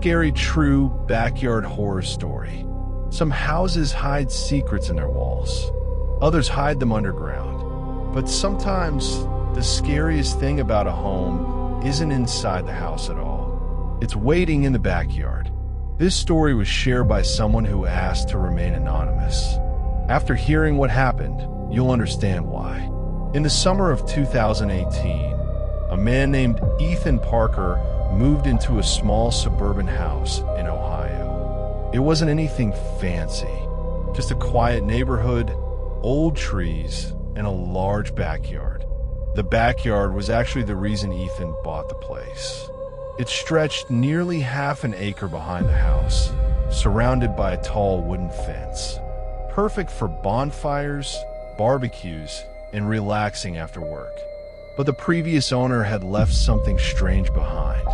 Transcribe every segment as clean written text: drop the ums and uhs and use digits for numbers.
scary, true backyard horror story. Some houses hide secrets in their walls. Others hide them underground. But sometimes the scariest thing about a home isn't inside the house at all. It's waiting in the backyard. This story was shared by someone who asked to remain anonymous. After hearing what happened, you'll understand why. In the summer of 2018, a man named Ethan Parker moved into a small suburban house in Ohio. It wasn't anything fancy, just a quiet neighborhood, old trees, and a large backyard. The backyard was actually the reason Ethan bought the place. It stretched nearly half an acre behind the house, surrounded by a tall wooden fence. Perfect for bonfires, barbecues, and relaxing after work. But the previous owner had left something strange behind.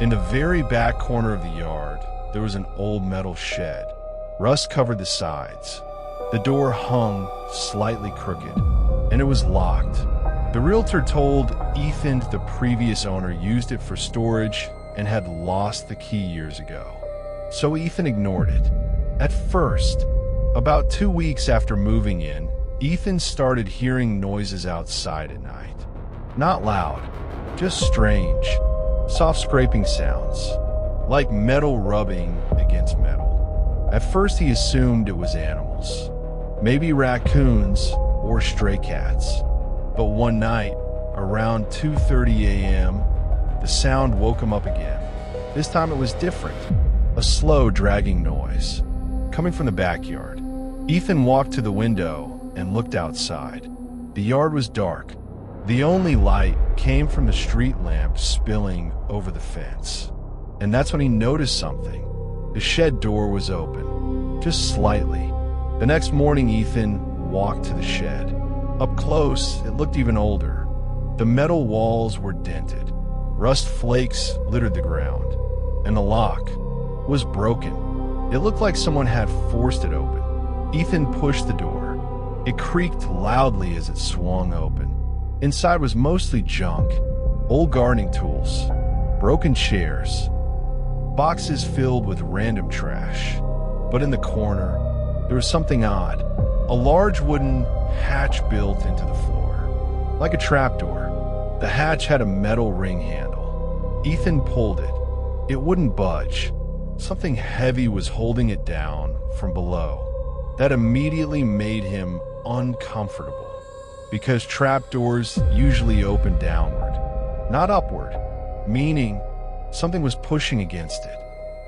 In the very back corner of the yard, there was an old metal shed. Rust covered the sides. The door hung slightly crooked, and it was locked. The realtor told Ethan the previous owner used it for storage and had lost the key years ago. So Ethan ignored it. At first, about 2 weeks after moving in, Ethan started hearing noises outside at night. Not loud, just strange, soft scraping sounds, like metal rubbing against metal. At first he assumed it was animals, maybe raccoons or stray cats. But one night, around 2:30 a.m., the sound woke him up again. This time it was different, a slow dragging noise, coming from the backyard. Ethan walked to the window and looked outside. The yard was dark. The only light came from the street lamp spilling over the fence. And that's when he noticed something. The shed door was open, just slightly. The next morning, Ethan walked to the shed. Up close, it looked even older. The metal walls were dented. Rust flakes littered the ground. And the lock was broken. It looked like someone had forced it open. Ethan pushed the door. It creaked loudly as it swung open. Inside was mostly junk, old gardening tools, broken chairs, boxes filled with random trash. But in the corner, there was something odd. A large wooden hatch built into the floor, like a trapdoor. The hatch had a metal ring handle. Ethan pulled it. It wouldn't budge. Something heavy was holding it down from below. That immediately made him uncomfortable, because trapdoors usually open downward, not upward, meaning something was pushing against it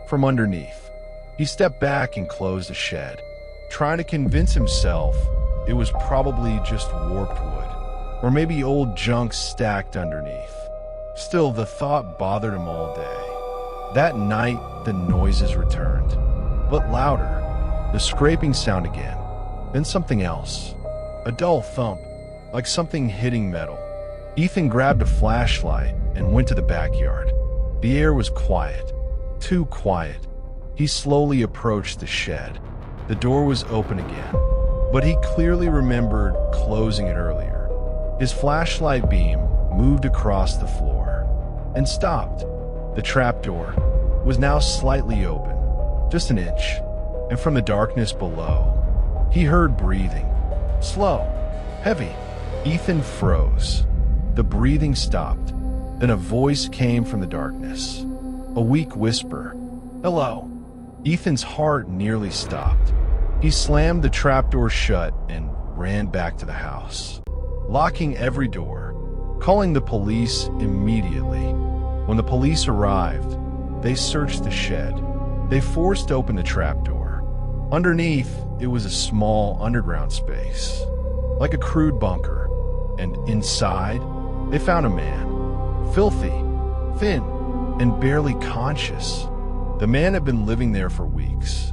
from underneath. He stepped back and closed the shed, trying to convince himself it was probably just warped wood, or maybe old junk stacked underneath. Still, the thought bothered him all day. That night, the noises returned, but louder. The scraping sound again, then something else. A dull thump, like something hitting metal. Ethan grabbed a flashlight and went to the backyard. The air was quiet, too quiet. He slowly approached the shed. The door was open again, but he clearly remembered closing it earlier. His flashlight beam moved across the floor and stopped. The trapdoor was now slightly open, just an inch, and from the darkness below, he heard breathing. Slow, heavy. Ethan froze. The breathing stopped. Then a voice came from the darkness. A weak whisper. Hello. Ethan's heart nearly stopped. He slammed the trapdoor shut and ran back to the house, locking every door, calling the police immediately. When the police arrived, they searched the shed. They forced open the trapdoor. Underneath, it was a small underground space, like a crude bunker. And inside, they found a man, filthy, thin, and barely conscious. The man had been living there for weeks,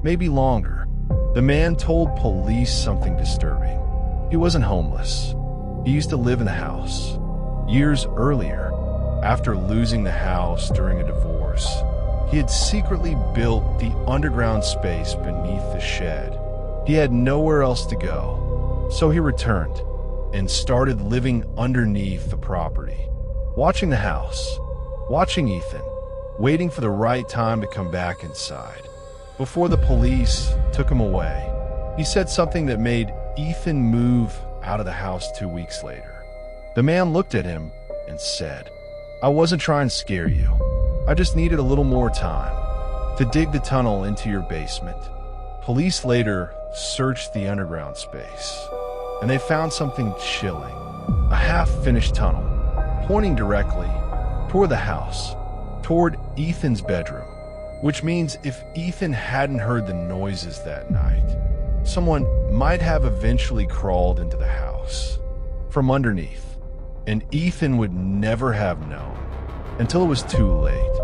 maybe longer. The man told police something disturbing. He wasn't homeless. He used to live in the house. Years earlier, after losing the house during a divorce, he had secretly built the underground space beneath the shed. He had nowhere else to go, so he returned and started living underneath the property, watching the house, watching Ethan, waiting for the right time to come back inside. Before the police took him away, he said something that made Ethan move out of the house 2 weeks later. The man looked at him and said, "I wasn't trying to scare you. I just needed a little more time to dig the tunnel into your basement." Police later searched the underground space, and they found something chilling: a half-finished tunnel pointing directly toward the house, toward Ethan's bedroom, which means if Ethan hadn't heard the noises that night, someone might have eventually crawled into the house from underneath, and Ethan would never have known until it was too late.